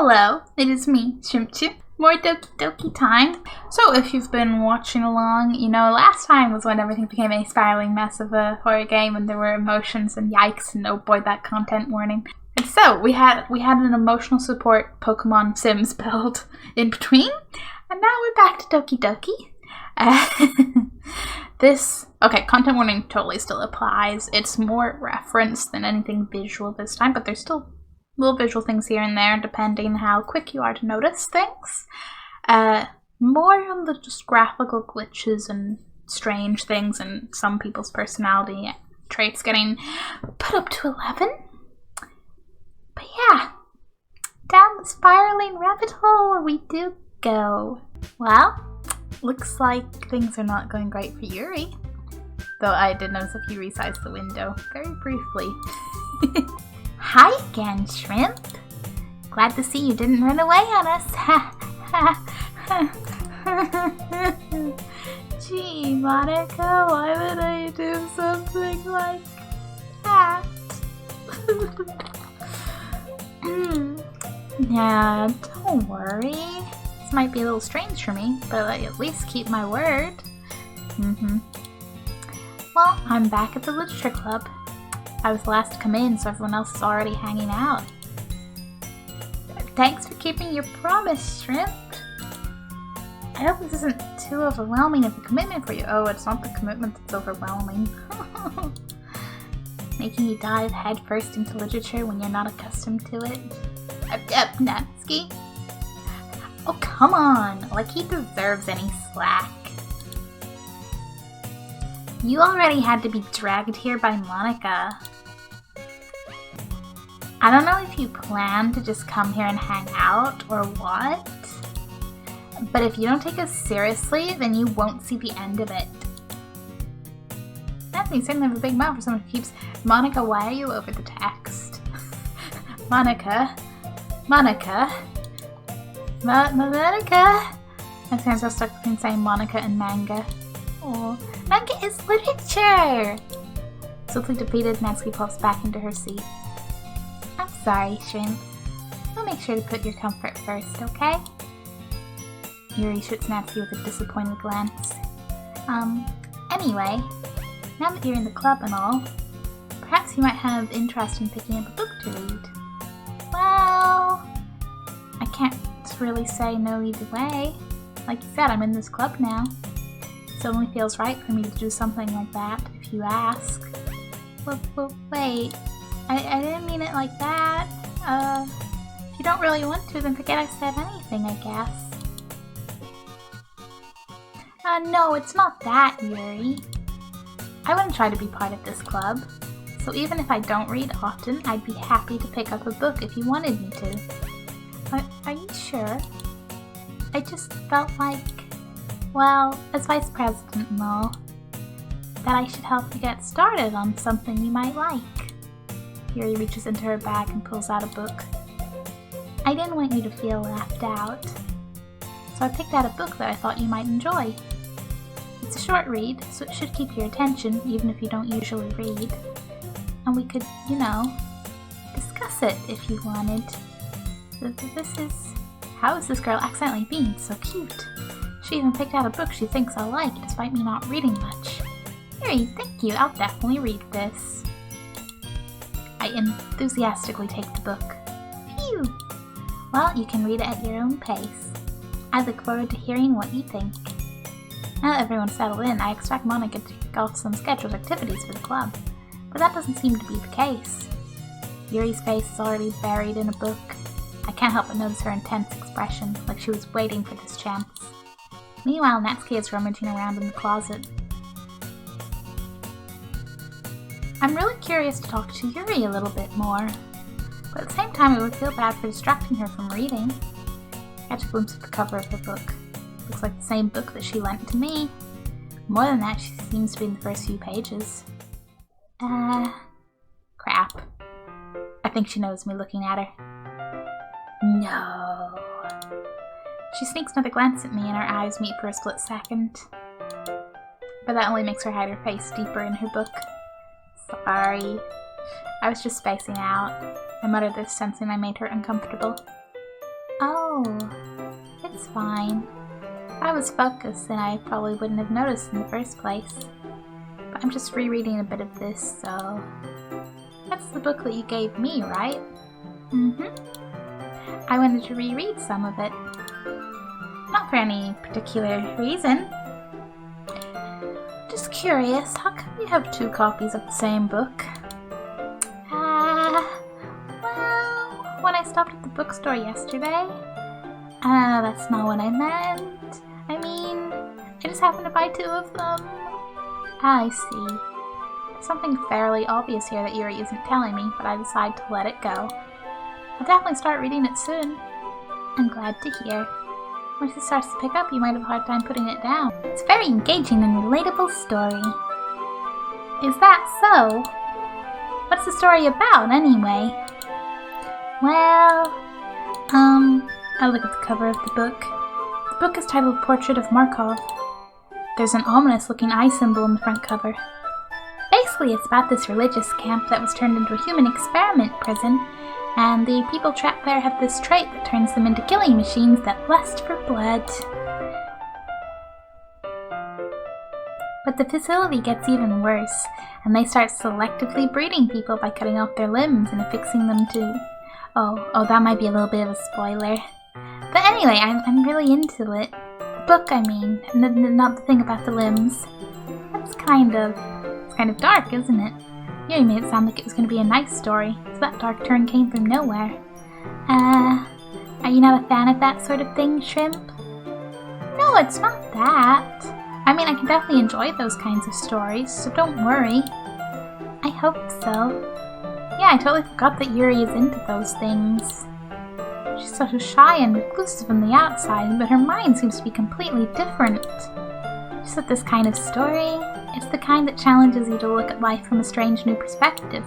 Hello, it is me, Shrimpchu. More Doki Doki time. So if you've been watching along, you know last time was when everything became a spiraling mess of a horror game and there were emotions and yikes and oh boy that content warning. And so we had an emotional support Pokemon Sims build in between, and now we're back to Doki Doki. Content warning totally still applies. It's more reference than anything visual this time, but there's still little visual things here and there depending how quick you are to notice things. More on the just graphical glitches and strange things and some people's personality traits getting put up to 11. But yeah, down the spiraling rabbit hole we do go. Well, looks like things are not going great for Yuri. Though I did notice if you resized the window very briefly. Hi again, Shrimp. Glad to see you didn't run away on us. Gee, Monika, why would I do something like that? Yeah, don't worry. This might be a little strange for me, but I at least keep my word. Well, I'm back at the Literature Club. I was the last to come in, so everyone else is already hanging out. Thanks for keeping your promise, Shrimp. I hope this isn't too overwhelming of a commitment for you. Oh, it's not the commitment that's overwhelming. Making you dive headfirst into literature when you're not accustomed to it. Natsuki. Oh, come on. Like he deserves any slack. You already had to be dragged here by Monika. I don't know if you plan to just come here and hang out or what, but if you don't take us seriously, then you won't see the end of it. You certainly have a big mouth for someone who keeps... Monika, why are you over the text? Monika. Monika. Monika. My hands are stuck between saying Monika and manga. Oh, manga is literature! Swiftly defeated, Natsuki pops back into her seat. I'm sorry, Shrimp. I'll make sure to put your comfort first, okay? Yuri shoots Natsuki with a disappointed glance. Anyway, now that you're in the club and all, perhaps you might have interest in picking up a book to read. Well, I can't really say no either way. Like you said, I'm in this club now. It only feels right for me to do something like that, if you ask. But wait, I didn't mean it like that. If you don't really want to, then forget I said anything, I guess. No, it's not that, Yuri. I wouldn't try to be part of this club, so even if I don't read often, I'd be happy to pick up a book if you wanted me to. Are you sure? I just felt like, well, as vice president and all, that I should help you get started on something you might like. Yuri reaches into her bag and pulls out a book. I didn't want you to feel left out, so I picked out a book that I thought you might enjoy. It's a short read, so it should keep your attention even if you don't usually read. And we could, you know, discuss it if you wanted. How is this girl accidentally being so cute? She even picked out a book she thinks I'll like, despite me not reading much. Yuri, thank you, I'll definitely read this. I enthusiastically take the book. Phew! Well, you can read it at your own pace. I look forward to hearing what you think. Now that everyone's settled in, I expect Monika to kick off some scheduled activities for the club, but that doesn't seem to be the case. Yuri's face is already buried in a book. I can't help but notice her intense expression, like she was waiting for this chance. Meanwhile, Natsuki is rummaging around in the closet. I'm really curious to talk to Yuri a little bit more, but at the same time I would feel bad for distracting her from reading. I catch a glimpse of the cover of her book. Looks like the same book that she lent to me. More than that, she seems to be in the first few pages. Crap. I think she knows me looking at her. No. She sneaks another glance at me and our eyes meet for a split second. But that only makes her hide her face deeper in her book. Sorry. I was just spacing out. I muttered this, sensing I made her uncomfortable. Oh, it's fine. If I was focused, then I probably wouldn't have noticed in the first place. But I'm just rereading a bit of this, so... That's the book that you gave me, right? I wanted to reread some of it. Not for any particular reason. Just curious, how come you have 2 copies of the same book? Well, when I stopped at the bookstore yesterday. That's not what I meant. I mean, I just happened to buy 2 of them. I see. There's something fairly obvious here that Yuri isn't telling me, but I decide to let it go. I'll definitely start reading it soon. I'm glad to hear. Once it starts to pick up, you might have a hard time putting it down. It's a very engaging and relatable story. Is that so? What's the story about, anyway? Well, I look at the cover of the book. The book is titled Portrait of Markov. There's an ominous-looking eye symbol in the front cover. Basically, it's about this religious camp that was turned into a human experiment prison, and the people trapped there have this trait that turns them into killing machines that lust for blood. But the facility gets even worse, and they start selectively breeding people by cutting off their limbs and affixing them to... Oh, that might be a little bit of a spoiler. But anyway, I'm really into it. The book, I mean, not the thing about the limbs. It's kind of dark, isn't it? Yuri made it sound like it was going to be a nice story, so that dark turn came from nowhere. Are you not a fan of that sort of thing, Shrimp? No, it's not that. I mean, I can definitely enjoy those kinds of stories, so don't worry. I hope so. Yeah, I totally forgot that Yuri is into those things. She's so shy and reclusive on the outside, but her mind seems to be completely different. She's at this kind of story. It's the kind that challenges you to look at life from a strange new perspective.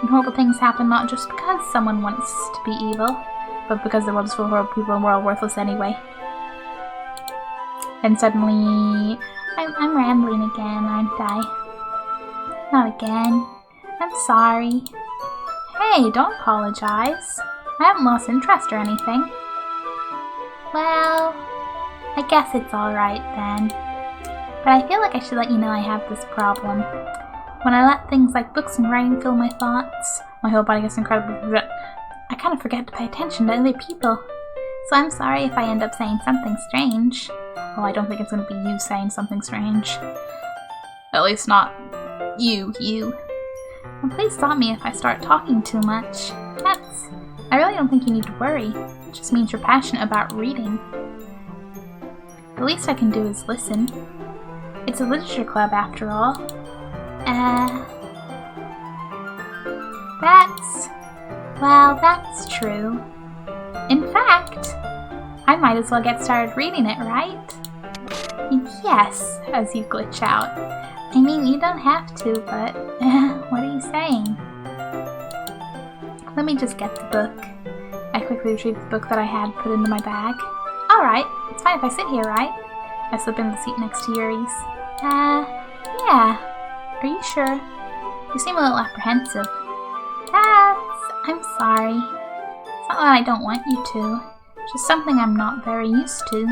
And horrible things happen not just because someone wants to be evil, but because the world is full of horrible people and we're all worthless anyway. And suddenly, I'm rambling again, aren't I? Not again. I'm sorry. Hey, don't apologize. I haven't lost interest or anything. Well, I guess it's alright then. But I feel like I should let you know I have this problem. When I let things like books and writing fill my thoughts, my whole body gets incredibly... I kind of forget to pay attention to other people. So I'm sorry if I end up saying something strange. Oh, I don't think it's going to be you saying something strange. At least not you. And please stop me if I start talking too much. I really don't think you need to worry. It just means you're passionate about reading. The least I can do is listen. It's a literature club, after all. That's true. In fact, I might as well get started reading it, right? Yes, as you glitch out. I mean, you don't have to, but what are you saying? Let me just get the book. I quickly retrieved the book that I had put into my bag. Alright, it's fine if I sit here, right? I slip into the seat next to Yuri's. Yeah. Are you sure? You seem a little apprehensive. I'm sorry. It's not that I don't want you to. It's just something I'm not very used to.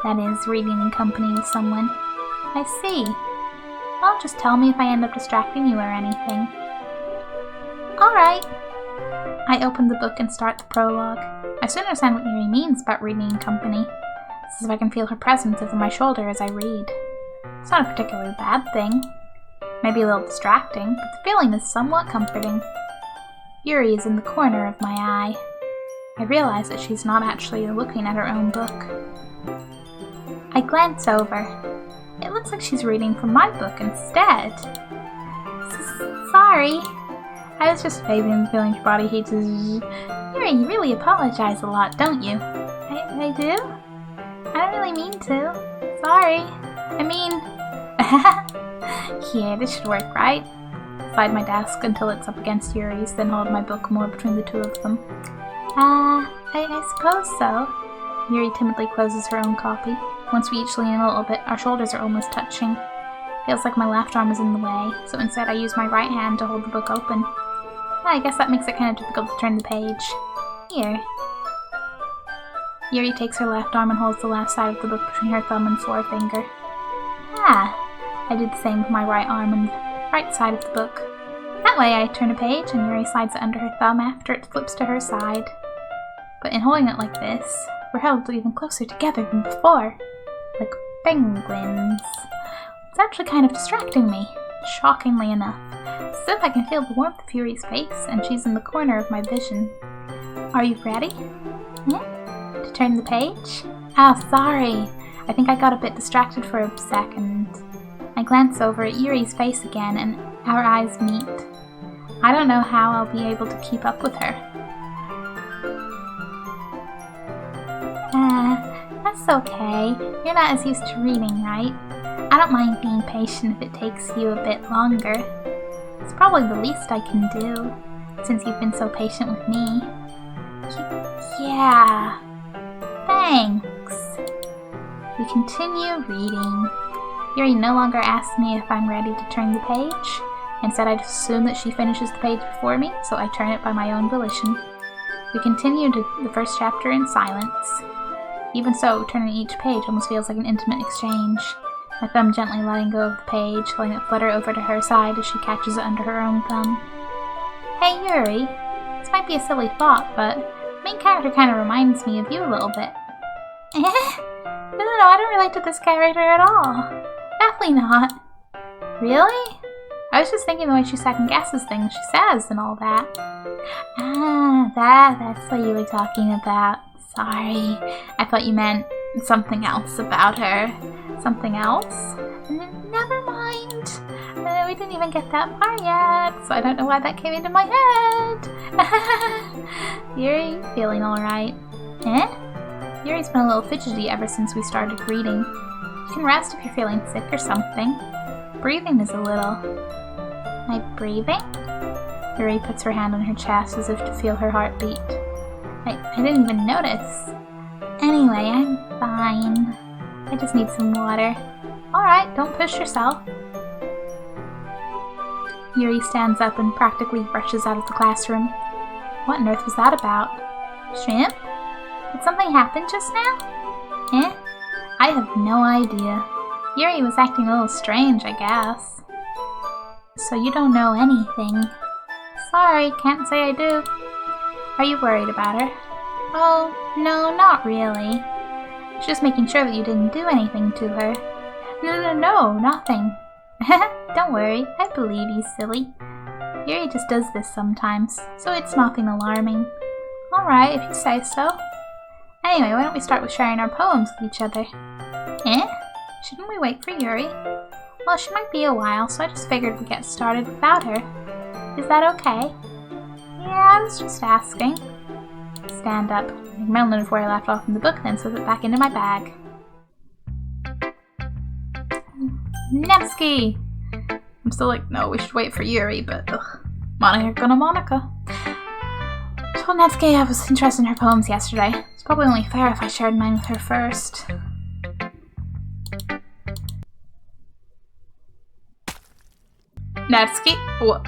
That is, reading in company with someone. I see. Well, just tell me if I end up distracting you or anything. Alright. I open the book and start the prologue. I soon understand what Yuri means about reading in company. It's as if I can feel her presence over my shoulder as I read. It's not a particularly bad thing. Maybe a little distracting, but the feeling is somewhat comforting. Yuri is in the corner of my eye. I realize that she's not actually looking at her own book. I glance over. It looks like she's reading from my book instead. Sorry. I was just feeling your body heat. Yuri, you really apologize a lot, don't you? I do? I don't really mean to. Sorry. I mean... Here, this should work, right? Slide my desk until it's up against Yuri's, then hold my book more between the two of them. I suppose so. Yuri timidly closes her own copy. Once we each lean in a little bit, our shoulders are almost touching. Feels like my left arm is in the way, so instead I use my right hand to hold the book open. I guess that makes it kind of difficult to turn the page. Here. Yuri takes her left arm and holds the left side of the book between her thumb and forefinger. Ah, I do the same with my right arm and right side of the book. That way I turn a page and Yuri slides it under her thumb after it flips to her side. But in holding it like this, we're held even closer together than before. Like penguins. It's actually kind of distracting me, shockingly enough. As if I can feel the warmth of Yuri's face, and she's in the corner of my vision. Are you ready? To turn the page? Oh, sorry. I think I got a bit distracted for a second. I glance over at Yuri's face again, and our eyes meet. I don't know how I'll be able to keep up with her. That's okay. You're not as used to reading, right? I don't mind being patient if it takes you a bit longer. It's probably the least I can do, since you've been so patient with me. Yeah. Thanks. We continue reading. Yuri no longer asks me if I'm ready to turn the page. Instead, I just assume that she finishes the page before me, so I turn it by my own volition. We continue to the first chapter in silence. Even so, turning each page almost feels like an intimate exchange. My thumb gently letting go of the page, letting it flutter over to her side as she catches it under her own thumb. Hey Yuri, this might be a silly thought, but the main character kind of reminds me of you a little bit. No, I don't relate to this character at all. Definitely not. Really? I was just thinking the way she second guesses things she says and all that. That's what you were talking about. Sorry, I thought you meant something else about her. Something else? Never mind. We didn't even get that far yet, so I don't know why that came into my head. Yuri, feeling alright? Yuri's been a little fidgety ever since we started reading. You can rest if you're feeling sick or something. Breathing is a little. Am I breathing? Yuri puts her hand on her chest as if to feel her heartbeat. I didn't even notice. Anyway, I'm fine. I just need some water. Alright, don't push yourself. Yuri stands up and practically rushes out of the classroom. What on earth was that about? Shrimp? Did something happen just now? I have no idea. Yuri was acting a little strange, I guess. So you don't know anything. Sorry, can't say I do. Are you worried about her? Oh, no, not really. Just making sure that you didn't do anything to her. No, nothing. Don't worry, I believe you, silly. Yuri just does this sometimes, so it's nothing alarming. Alright, if you say so. Anyway, why don't we start with sharing our poems with each other? Shouldn't we wait for Yuri? Well, she might be a while, so I just figured we'd get started without her. Is that okay? Yeah, I was just asking. Stand up. Make a mental note of where I left off in the book, then slip it back into my bag. Natsuki! I'm still like, no, we should wait for Yuri, but Monika gonna Monika. I told Natsuki I was interested in her poems yesterday. It's probably only fair if I shared mine with her first. Natsuki? What?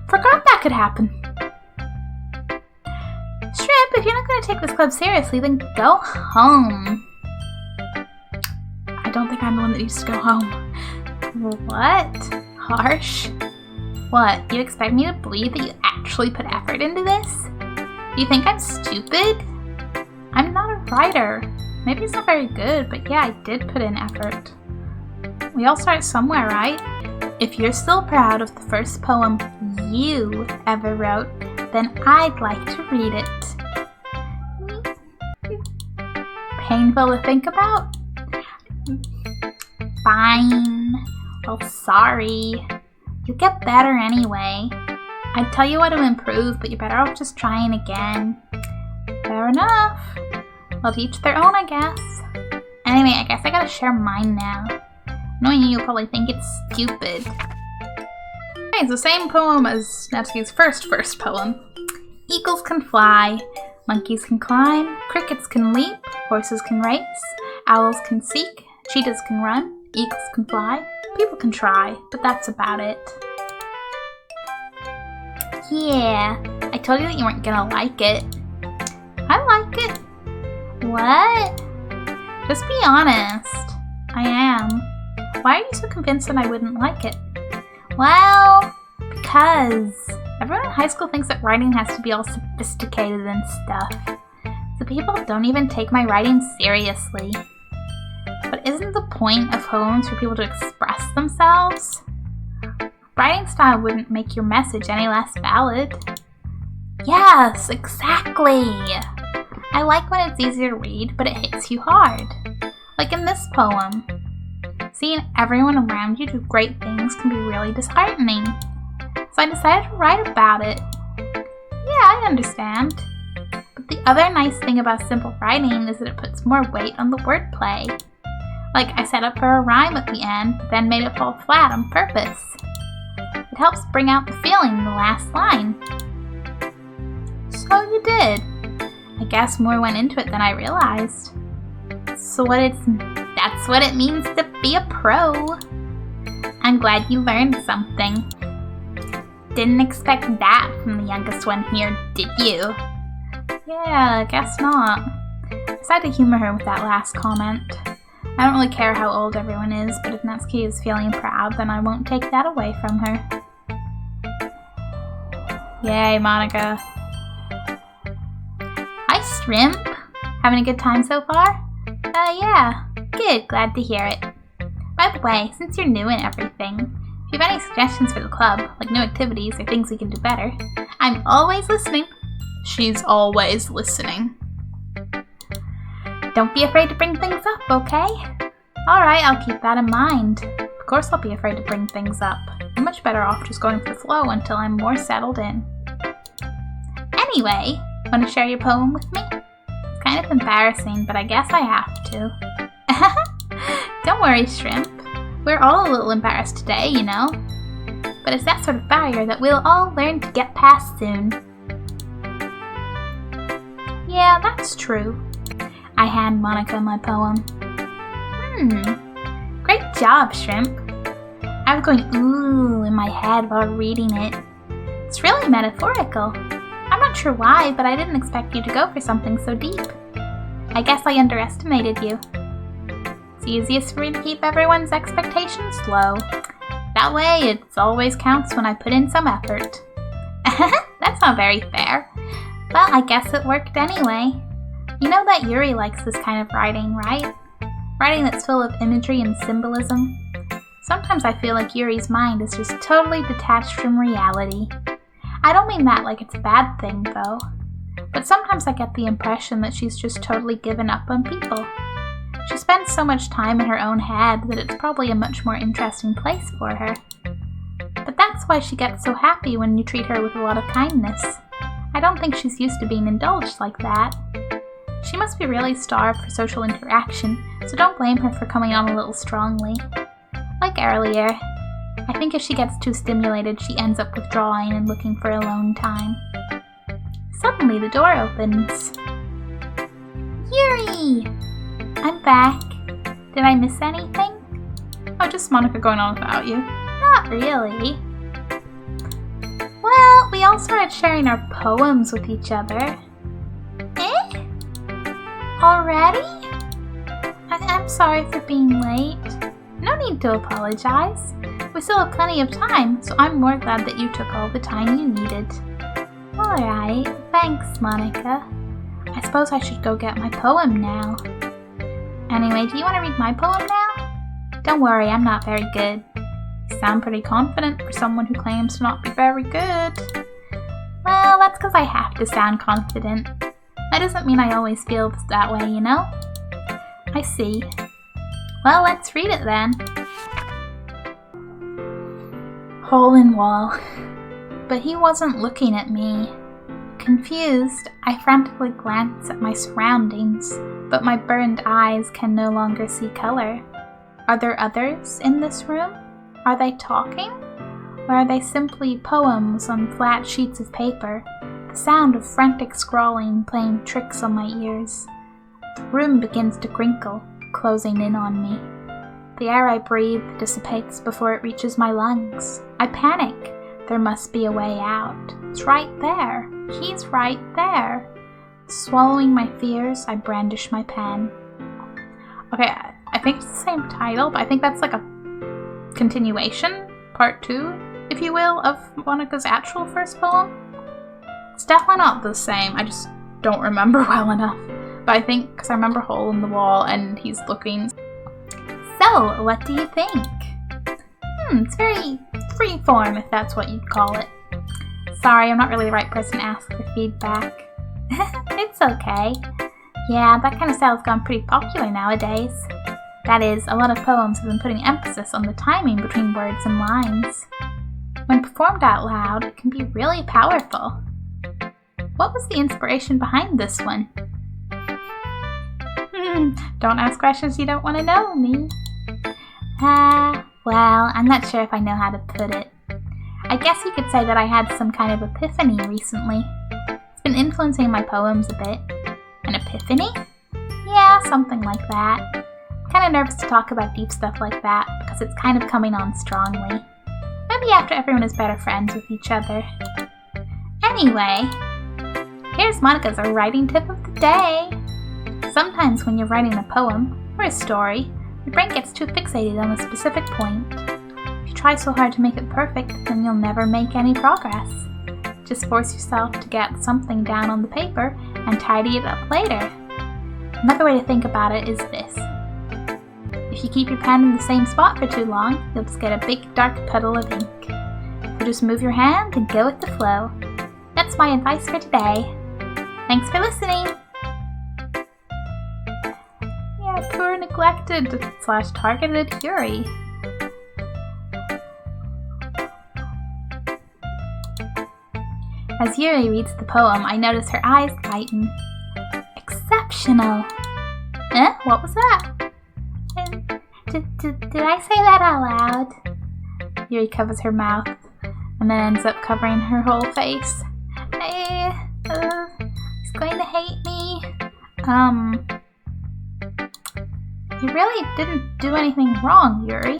Forgot that could happen. Shrimp, if you're not going to take this club seriously, then go home. I don't think I'm the one that needs to go home. What? Harsh? What, you expect me to believe that you actually put effort into this? You think I'm stupid? I'm not a writer. Maybe it's not very good, but yeah, I did put in effort. We all start somewhere, right? If you're still proud of the first poem you ever wrote, then I'd like to read it. Painful to think about? Fine. Well, sorry. You'll get better anyway. I'd tell you how to improve, but you're better off just trying again. Fair enough. Well, to each their own, I guess. Anyway, I guess I gotta share mine now. Knowing you'll probably think it's stupid. Okay, it's the same poem as Natsuki's first poem. Eagles can fly, monkeys can climb, crickets can leap, horses can race, owls can seek, cheetahs can run, eagles can fly, people can try, but that's about it. Yeah, I told you that you weren't gonna like it. I like it. What? Just be honest. I am. Why are you so convinced that I wouldn't like it? Well, because everyone in high school thinks that writing has to be all sophisticated and stuff. So people don't even take my writing seriously. But isn't the point of poems for people to express themselves? Writing style wouldn't make your message any less valid. Yes, exactly! I like when it's easy to read, but it hits you hard. Like in this poem. Seeing everyone around you do great things can be really disheartening. So I decided to write about it. Yeah, I understand. But the other nice thing about simple writing is that it puts more weight on the wordplay. Like I set up for a rhyme at the end, then made it fall flat on purpose. It helps bring out the feeling in the last line. So you did. I guess more went into it than I realized. That's what it means to be a pro. I'm glad you learned something. Didn't expect that from the youngest one here, did you? Yeah, I guess not. I decided to humor her with that last comment. I don't really care how old everyone is, but if Natsuki is feeling proud, then I won't take that away from her. Yay, Monika. Hi, Shrimp. Having a good time so far? Yeah. Good, glad to hear it. By the way, since you're new and everything, if you have any suggestions for the club, like new activities or things we can do better, I'm always listening. She's always listening. Don't be afraid to bring things up, okay? Alright, I'll keep that in mind. Of course I'll be afraid to bring things up. I'm much better off just going with the flow until I'm more settled in. Anyway, want to share your poem with me? It's kind of embarrassing, but I guess I have to. Don't worry, Shrimp. We're all a little embarrassed today, you know. But it's that sort of barrier that we'll all learn to get past soon. Yeah, that's true. I hand Monika my poem. Great job, Shrimp. I was going ooh in my head while reading it. It's really metaphorical. I'm not sure why, but I didn't expect you to go for something so deep. I guess I underestimated you. It's easiest for me to keep everyone's expectations low. That way, it always counts when I put in some effort. That's not very fair. Well, I guess it worked anyway. You know that Yuri likes this kind of writing, right? Writing that's full of imagery and symbolism. Sometimes I feel like Yuri's mind is just totally detached from reality. I don't mean that like it's a bad thing, though. But sometimes I get the impression that she's just totally given up on people. She spends so much time in her own head that it's probably a much more interesting place for her. But that's why she gets so happy when you treat her with a lot of kindness. I don't think she's used to being indulged like that. She must be really starved for social interaction, so don't blame her for coming on a little strongly. Like earlier, I think if she gets too stimulated, she ends up withdrawing and looking for alone time. Suddenly the door opens. Yuri! I'm back. Did I miss anything? Oh, just Monika going on without you. Not really. Well, we all started sharing our poems with each other. Eh? Already? I'm sorry for being late. No need to apologize. We still have plenty of time, so I'm more glad that you took all the time you needed. Alright, thanks, Monika. I suppose I should go get my poem now. Anyway, do you want to read my poem now? Don't worry, I'm not very good. You sound pretty confident for someone who claims to not be very good. Well, that's because I have to sound confident. That doesn't mean I always feel that way, you know? I see. Well, let's read it then. Hole in wall. But he wasn't looking at me. Confused, I frantically glance at my surroundings, but my burned eyes can no longer see color. Are there others in this room? Are they talking? Or are they simply poems on flat sheets of paper, the sound of frantic scrawling playing tricks on my ears? The room begins to crinkle, closing in on me. The air I breathe dissipates before it reaches my lungs. I panic, There must be a way out. It's right there. He's right there. Swallowing my fears, I brandish my pen. Okay, I think it's the same title, but I think that's like a continuation, part 2, if you will, of Monika's actual first poem. It's definitely not the same, I just don't remember well enough. But I think, because I remember Hole in the Wall and he's looking. So, what do you think? It's very freeform, if that's what you'd call it. Sorry, I'm not really the right person to ask for feedback. It's okay. Yeah, that kind of style's gone pretty popular nowadays. That is, a lot of poems have been putting emphasis on the timing between words and lines. When performed out loud, it can be really powerful. What was the inspiration behind this one? Don't ask questions you don't want to know, me. Well, I'm not sure if I know how to put it. I guess you could say that I had some kind of epiphany recently. It's been influencing my poems a bit. An epiphany? Yeah, something like that. I'm kind of nervous to talk about deep stuff like that because it's kind of coming on strongly. Maybe after everyone is better friends with each other. Anyway, here's Monika's writing tip of the day. Sometimes when you're writing a poem or a story, your brain gets too fixated on a specific point. If you try so hard to make it perfect, then you'll never make any progress. Just force yourself to get something down on the paper and tidy it up later. Another way to think about it is this. If you keep your pen in the same spot for too long, you'll just get a big dark puddle of ink. So just move your hand and go with the flow. That's my advice for today. Thanks for listening! Yeah, poor neglected / targeted Yuri. As Yuri reads the poem, I notice her eyes lighten. Exceptional! What was that? Did I say that out loud? Yuri covers her mouth, and then ends up covering her whole face. He's going to hate me. You really didn't do anything wrong, Yuri.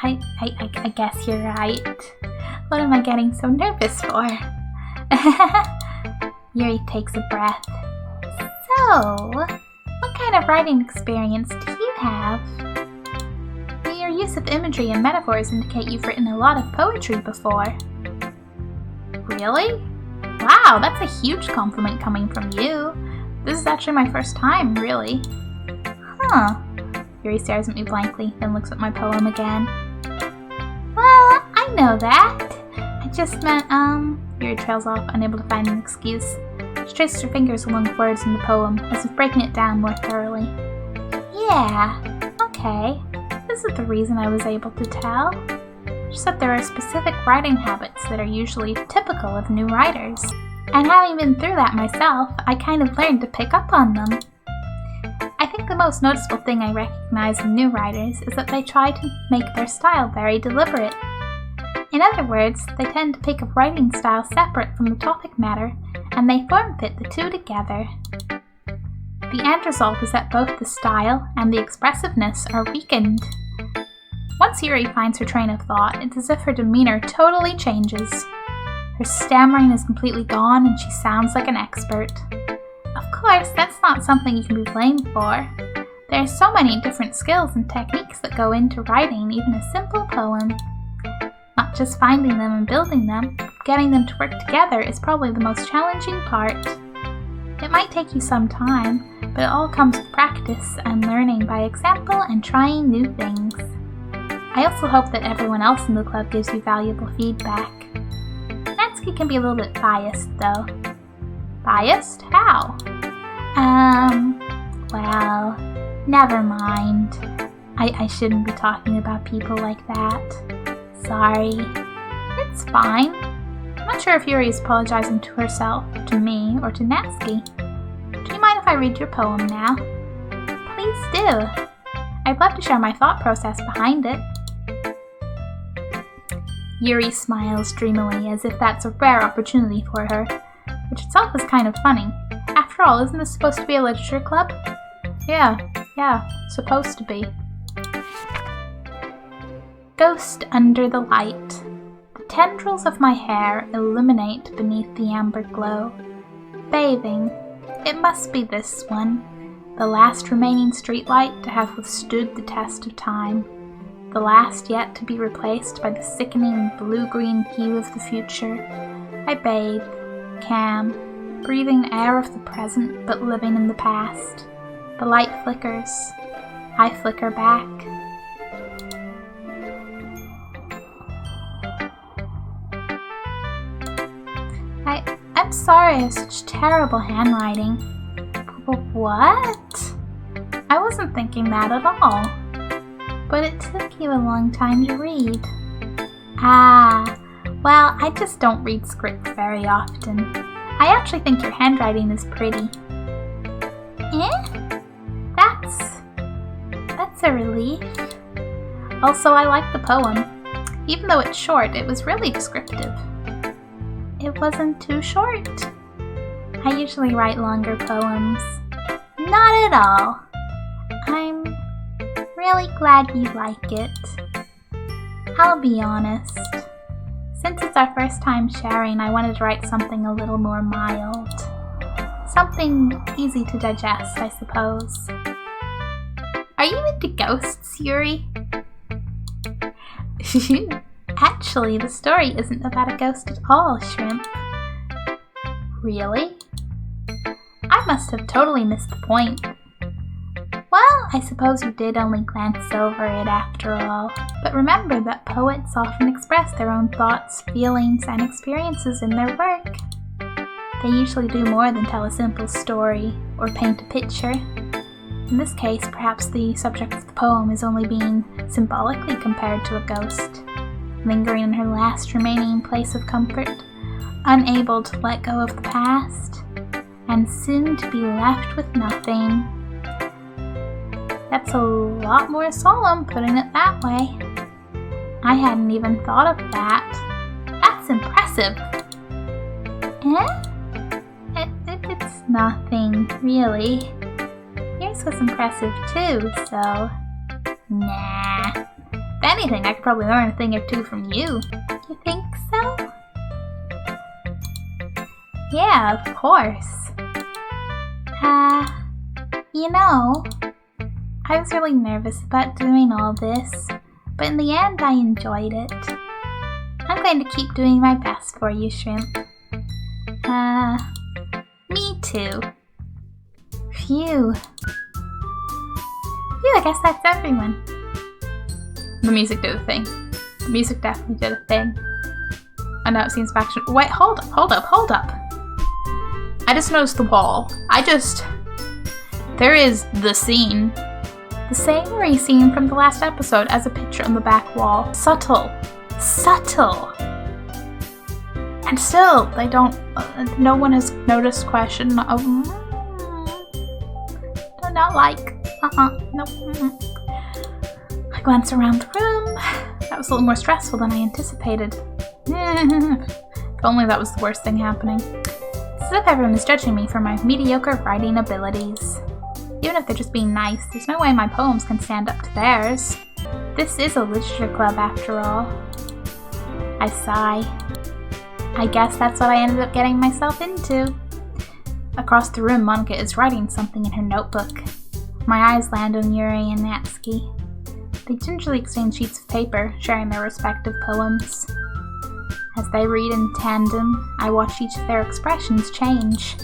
I guess you're right. What am I getting so nervous for? Yuri takes a breath. So, what kind of writing experience do you have? Your use of imagery and metaphors indicate you've written a lot of poetry before. Really? Wow, that's a huge compliment coming from you. This is actually my first time, really. Huh. Yuri stares at me blankly, then looks at my poem again. Well, I know that. I just meant, Yuri trails off, unable to find an excuse. She traces her fingers along the words in the poem, as if breaking it down more thoroughly. Yeah, okay. This is the reason I was able to tell. She said there are specific writing habits that are usually typical of new writers. And having been through that myself, I kind of learned to pick up on them. I think the most noticeable thing I recognize in new writers is that they try to make their style very deliberate. In other words, they tend to pick a writing style separate from the topic matter, and they form-fit the two together. The end result is that both the style and the expressiveness are weakened. Once Yuri finds her train of thought, it's as if her demeanor totally changes. Her stammering is completely gone and she sounds like an expert. Of course, that's not something you can be blamed for. There are so many different skills and techniques that go into writing even a simple poem. Not just finding them and building them, but getting them to work together is probably the most challenging part. It might take you some time, but it all comes with practice and learning by example and trying new things. I also hope that everyone else in the club gives you valuable feedback. Natsuki can be a little bit biased, though. Biased? How? Well, never mind. I shouldn't be talking about people like that. Sorry. It's fine. I'm not sure if Yuri is apologizing to herself, to me, or to Natsuki. Do you mind if I read your poem now? Please do. I'd love to share my thought process behind it. Yuri smiles dreamily, as if that's a rare opportunity for her, which itself is kind of funny. After all, isn't this supposed to be a literature club? Yeah, supposed to be. Ghost under the light. The tendrils of my hair illuminate beneath the amber glow. Bathing. It must be this one. The last remaining streetlight to have withstood the test of time. The last yet to be replaced by the sickening blue-green hue of the future. I bathe, calm, breathing the air of the present but living in the past. The light flickers. I flicker back. I'm sorry I have such terrible handwriting. What? I wasn't thinking that at all. But it took you a long time to read. Well, I just don't read scripts very often. I actually think your handwriting is pretty. That's a relief. Also, I like the poem. Even though it's short, it was really descriptive. It wasn't too short. I usually write longer poems. Not at all. I'm really glad you like it. I'll be honest. Since it's our first time sharing, I wanted to write something a little more mild. Something easy to digest, I suppose. Are you into ghosts, Yuri? Actually, the story isn't about a ghost at all, Shrimp. Really? I must have totally missed the point. Well, I suppose you did only glance over it after all. But remember that poets often express their own thoughts, feelings, and experiences in their work. They usually do more than tell a simple story or paint a picture. In this case, perhaps the subject of the poem is only being symbolically compared to a ghost, lingering in her last remaining place of comfort, unable to let go of the past, and soon to be left with nothing. That's a lot more solemn, putting it that way. I hadn't even thought of that. That's impressive. It's nothing, really. Yours was impressive too, so... Nah. If anything, I could probably learn a thing or two from you. You think so? Yeah, of course. You know, I was really nervous about doing all this, but in the end I enjoyed it. I'm going to keep doing my best for you, Shrimp. Me too. Phew. I guess that's everyone. The music did a thing. The music definitely did a thing. And now it seems faction. Wait, hold up. I just noticed the wall. There is the scene. The Sayori scene from the last episode as a picture on the back wall. Subtle. And still, they don't, no one has noticed question of, do not like, no. I glanced around the room. That was a little more stressful than I anticipated. If only that was the worst thing happening. It's as if everyone is judging me for my mediocre writing abilities. Even if they're just being nice, there's no way my poems can stand up to theirs. This is a literature club after all. I sigh. I guess that's what I ended up getting myself into. Across the room, Monika is writing something in her notebook. My eyes land on Yuri and Natsuki. They gingerly exchange sheets of paper, sharing their respective poems. As they read in tandem, I watch each of their expressions change.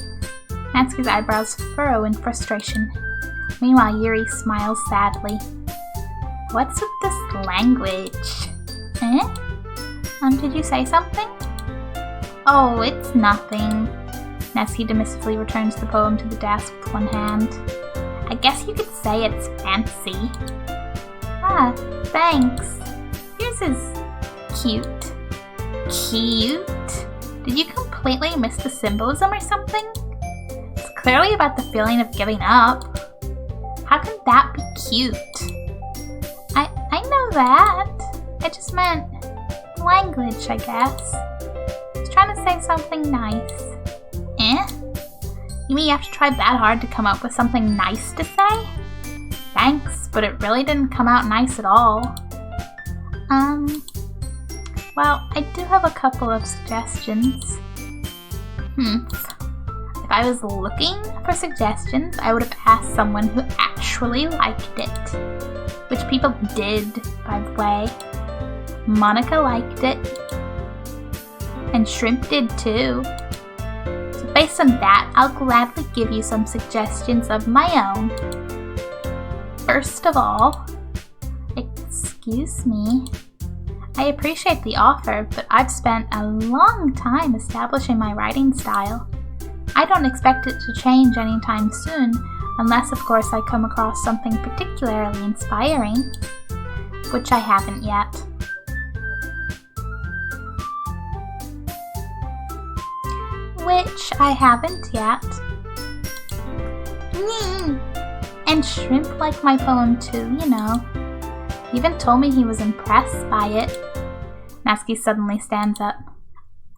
Natsuki's eyebrows furrow in frustration. Meanwhile, Yuri smiles sadly. What's with this language? Did you say something? Oh, it's nothing. Natsuki dismissively returns the poem to the desk with one hand. I guess you could say it's fancy. Thanks. Yours is cute. Cute? Did you completely miss the symbolism or something? It's clearly about the feeling of giving up. How can that be cute? I know that. I just meant language, I guess. I was trying to say something nice. You mean you have to try that hard to come up with something nice to say? Thanks, but it really didn't come out nice at all. Well, I do have a couple of suggestions. If I was looking for suggestions, I would have asked someone who actually liked it. Which people did, by the way. Monika liked it. And Shrimp did too. So based on that, I'll gladly give you some suggestions of my own. First of all, excuse me. I appreciate the offer, but I've spent a long time establishing my writing style. I don't expect it to change anytime soon, unless of course I come across something particularly inspiring, which I haven't yet. And Shrimp liked my poem too, you know. He even told me he was impressed by it. Natsuki suddenly stands up.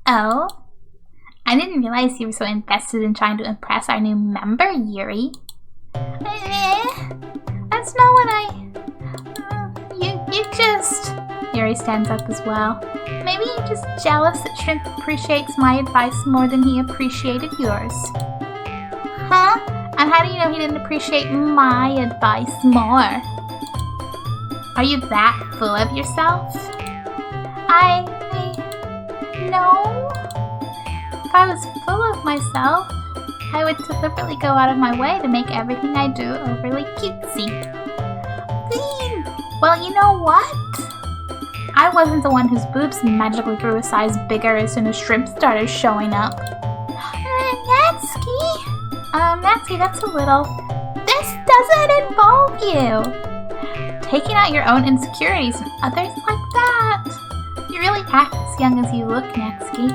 Oh? I didn't realize you were so invested in trying to impress our new member, Yuri. That's not what you just... Yuri stands up as well. Maybe you're just jealous that Shrimp appreciates my advice more than he appreciated yours. Huh? And how do you know he didn't appreciate my advice more? Are you that full of yourself? No. If I was full of myself, I would deliberately go out of my way to make everything I do overly cutesy. Well, you know what? I wasn't the one whose boobs magically grew a size bigger as soon as Shrimp started showing up. Natsuki, that's a little... This doesn't involve you! Taking out your own insecurities and others like that. You really act as young as you look, Natsuki.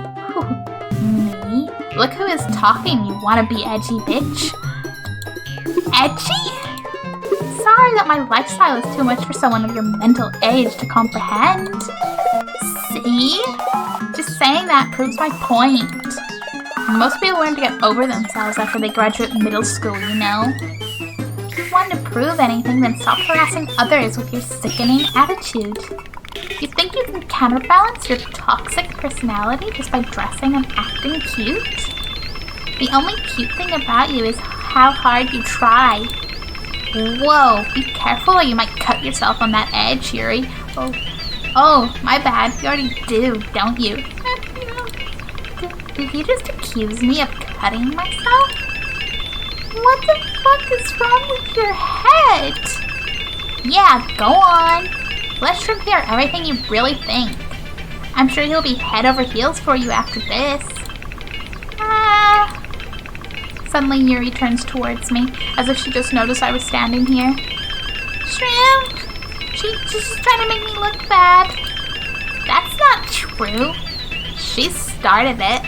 Me? Look who is talking, you wanna be edgy bitch. Edgy? Sorry that my lifestyle is too much for someone of your mental age to comprehend. See? Just saying that proves my point. Most people learn to get over themselves after they graduate middle school, you know? If you want to prove anything, then stop harassing others with your sickening attitude. You think you can counterbalance your toxic personality just by dressing and acting cute? The only cute thing about you is how hard you try. Whoa, be careful or you might cut yourself on that edge, Yuri. Oh, my bad. You already do, don't you? Did you just accuse me of cutting myself? What the fuck is wrong with your head? Yeah, go on. Let Shrimp hear everything you really think. I'm sure he'll be head over heels for you after this. Suddenly Yuri turns towards me, as if she just noticed I was standing here. Shrimp! She's just trying to make me look bad. That's not true. She started it.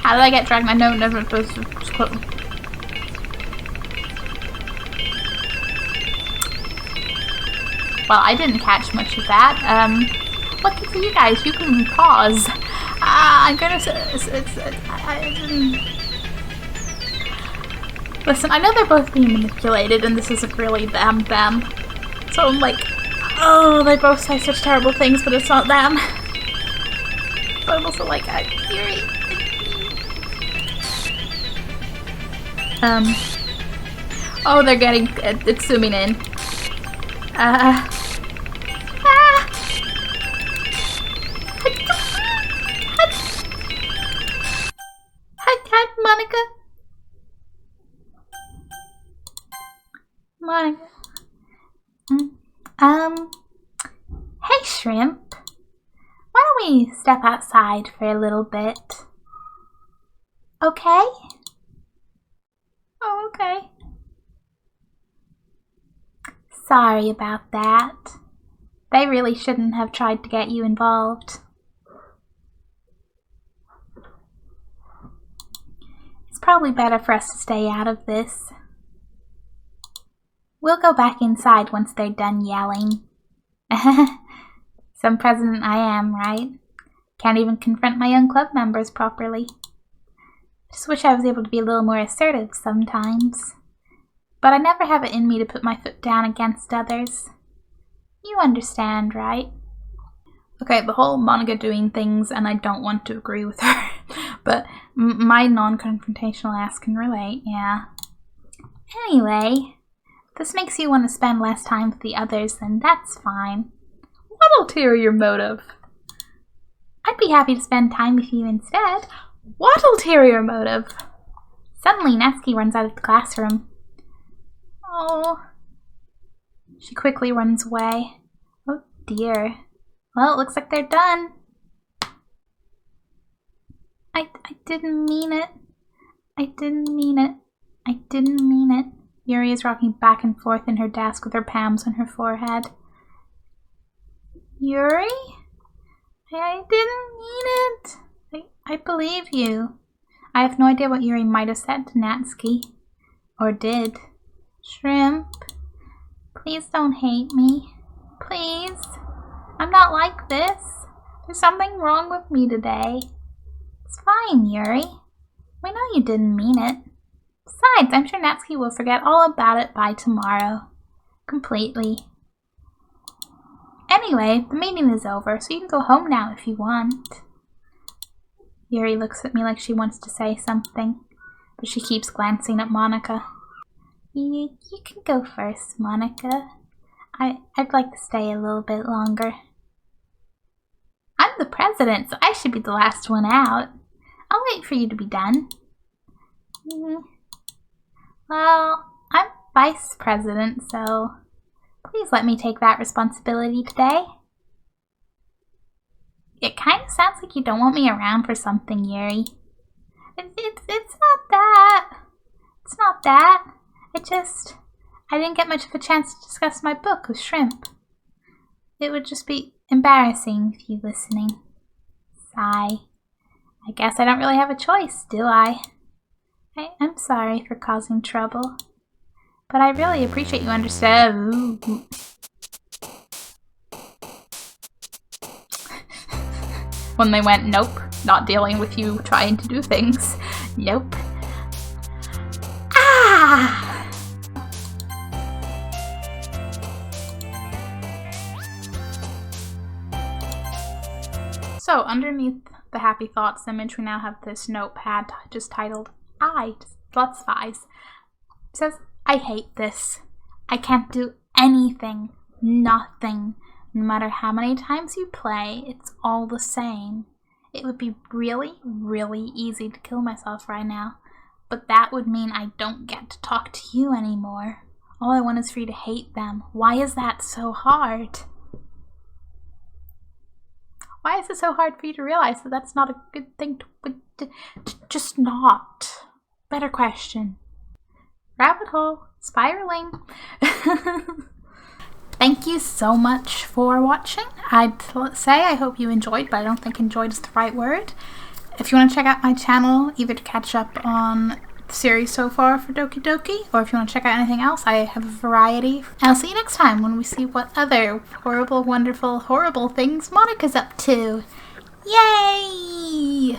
How did I get dragged? I know never supposed to. Well, I didn't catch much of that. Lucky for you guys, you can pause. I'm gonna listen, I know they're both being manipulated and this isn't really them. So I'm like, oh, they both say such terrible things, but it's not them. But I'm also like, Yuri. Oh, they're getting, it's zooming in. Hi, Monika. Hey, Shrimp. Why don't we step outside for a little bit? Okay? Oh, okay. Sorry about that. They really shouldn't have tried to get you involved. It's probably better for us to stay out of this. We'll go back inside once they're done yelling. Some president I am, right? Can't even confront my own club members properly. Just wish I was able to be a little more assertive sometimes. But I never have it in me to put my foot down against others. You You understand, right? Okay, the whole Monika doing things and I don't want to agree with her, but my non-confrontational ass can relate, yeah. Anyway, if this makes you want to spend less time with the others, then that's fine. What ulterior motive? I'd be happy to spend time with you instead. What ulterior motive? Suddenly, Natsuki runs out of the classroom. Oh. She quickly runs away. Oh dear. Well, it looks like they're done. I didn't mean it. I didn't mean it. I didn't mean it. Yuri is rocking back and forth in her desk with her palms on her forehead. Yuri? I didn't mean it. I believe you. I have no idea what Yuri might have said to Natsuki. Or did. Shrimp, please don't hate me. Please. I'm not like this. There's something wrong with me today. It's fine, Yuri. We know you didn't mean it. Besides, I'm sure Natsuki will forget all about it by tomorrow. Completely. Anyway, the meeting is over, so you can go home now if you want. Yuri looks at me like she wants to say something, but she keeps glancing at Monika. You can go first, Monika. I'd like to stay a little bit longer. I'm the president, so I should be the last one out. I'll wait for you to be done. Well, I'm vice president, so please let me take that responsibility today. It kind of sounds like you don't want me around for something, Yuri. It's not that. It's not that. I didn't get much of a chance to discuss my book with Shrimp. It would just be embarrassing with you listening. Sigh. I guess I don't really have a choice, do I? I'm sorry for causing trouble. But I really appreciate you understand. When they went, nope, not dealing with you trying to do things. Nope. Ah! So, underneath the happy thoughts image, we now have this notepad just titled I, just lots of eyes. It says, I hate this. I can't do anything. Nothing. No matter how many times you play, it's all the same. It would be really, really easy to kill myself right now, but that would mean I don't get to talk to you anymore. All I want is for you to hate them. Why is that so hard? Why is it so hard for you to realize that that's not a good thing to just not? Better question. Rabbit hole. Spiraling. Thank you so much for watching. I'd say I hope you enjoyed, but I don't think enjoyed is the right word. If you want to check out my channel, either to catch up on the series so far for Doki Doki, or if you want to check out anything else, I have a variety. I'll see you next time when we see what other horrible, wonderful, horrible things Monika's up to. Yay!